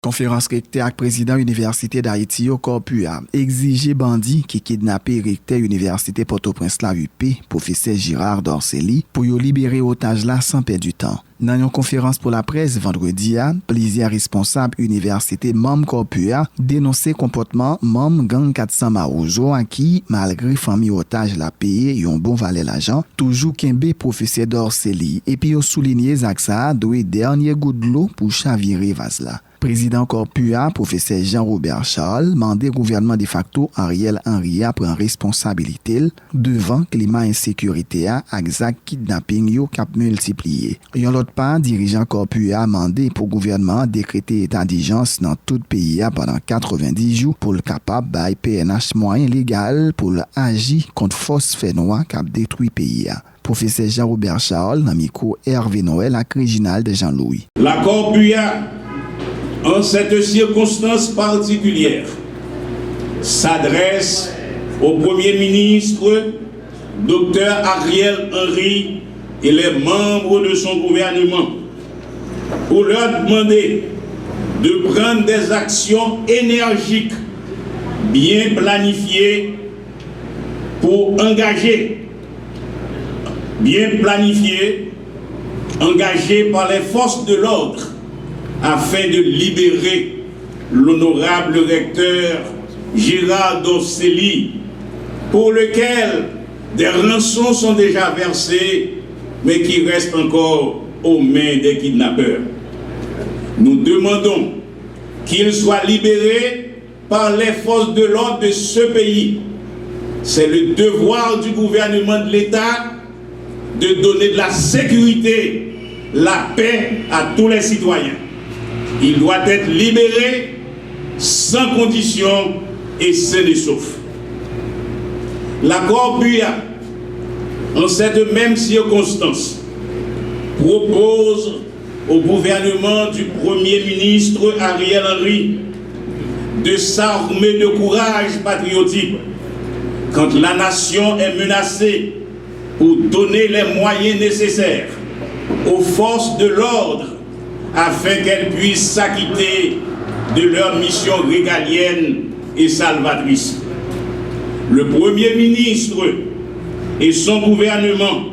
Conférence recteur avec président Université d'Haïti au Corpus exigé bandit qui kidnappé recteur Université Port-au-Prince la UP, professeur Girard Dorceli, pour y libérer otage là sans perdre du temps. Dans une conférence pour la presse vendredi, plusieurs responsables université membre Corpus dénoncé comportement membre gang 400 Marouzo qui, malgré famille otage la payé un bon valet l'argent, toujours kembe professeur Dorceli et puis souligné ça doit dernier goutte de l'eau pour chavirer vase là. Président Corpus, professeur Jean-Robert Charles, mandé gouvernement de facto Ariel Henry à prendre responsabilité devant climat insécurité à exact kidnapping yo cap multiplié. Yon l'autre part, dirigeant Corpus a mandé pour gouvernement décréter état d'urgence dans tout pays pendant 90 jours pour le capable bail PNH moyen légal pour agir contre force fait noir cap détruit pays. Professeur Jean-Robert Charles, dans micro Hervé Noël à Réginald de Jean-Louis. La Corpus en cette circonstance particulière, s'adresse au Premier ministre, Dr Ariel Henry, et les membres de son gouvernement, pour leur demander de prendre des actions énergiques, bien planifiées, pour engagées par les forces de l'ordre, afin de libérer l'honorable recteur Girard Dorceli, pour lequel des rançons sont déjà versées, mais qui restent encore aux mains des kidnappeurs. Nous demandons qu'il soit libéré par les forces de l'ordre de ce pays. C'est le devoir du gouvernement de l'État de donner de la sécurité, la paix à tous les citoyens. Il doit être libéré sans condition et sain et sauf. La Corpus, en cette même circonstance, propose au gouvernement du Premier ministre Ariel Henry de s'armer de courage patriotique quand la nation est menacée pour donner les moyens nécessaires aux forces de l'ordre afin qu'elles puissent s'acquitter de leur mission régalienne et salvatrice. Le Premier ministre et son gouvernement,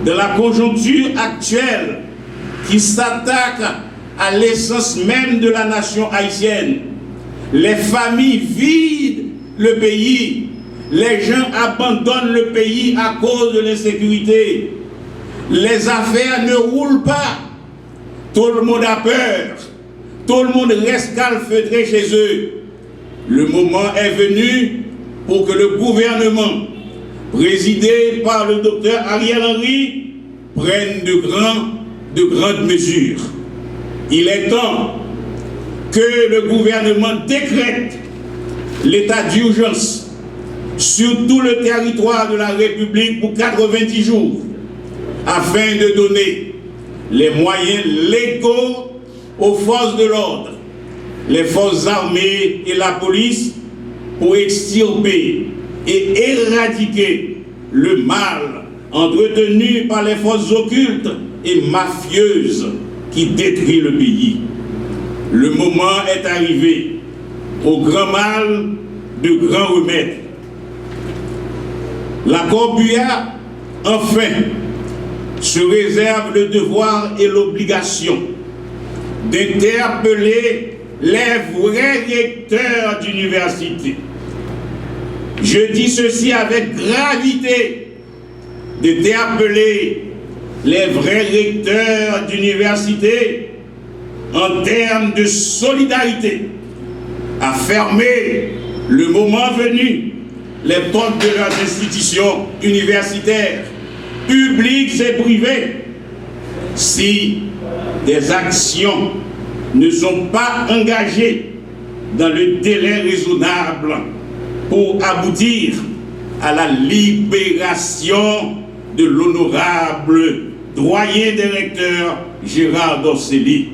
dans la conjoncture actuelle qui s'attaque à l'essence même de la nation haïtienne, les familles vident le pays, les gens abandonnent le pays à cause de l'insécurité, les affaires ne roulent pas. Tout le monde a peur, tout le monde reste calfeutré chez eux. Le moment est venu pour que le gouvernement, présidé par le docteur Ariel Henry, prenne de grandes mesures. Il est temps que le gouvernement décrète l'état d'urgence sur tout le territoire de la République pour 90 jours, afin de donner les moyens légaux aux forces de l'ordre, les forces armées et la police pour extirper et éradiquer le mal entretenu par les forces occultes et mafieuses qui détruisent le pays. Le moment est arrivé au grand mal de grand remède. La Corpus, enfin, se réserve le devoir et l'obligation d'interpeller les vrais recteurs d'université. Je dis ceci avec gravité, d'interpeller les vrais recteurs d'université en termes de solidarité, à fermer le moment venu les portes de leurs institutions universitaires, publics et privés, si des actions ne sont pas engagées dans le délai raisonnable pour aboutir à la libération de l'honorable doyen des recteurs Girard Dorceli.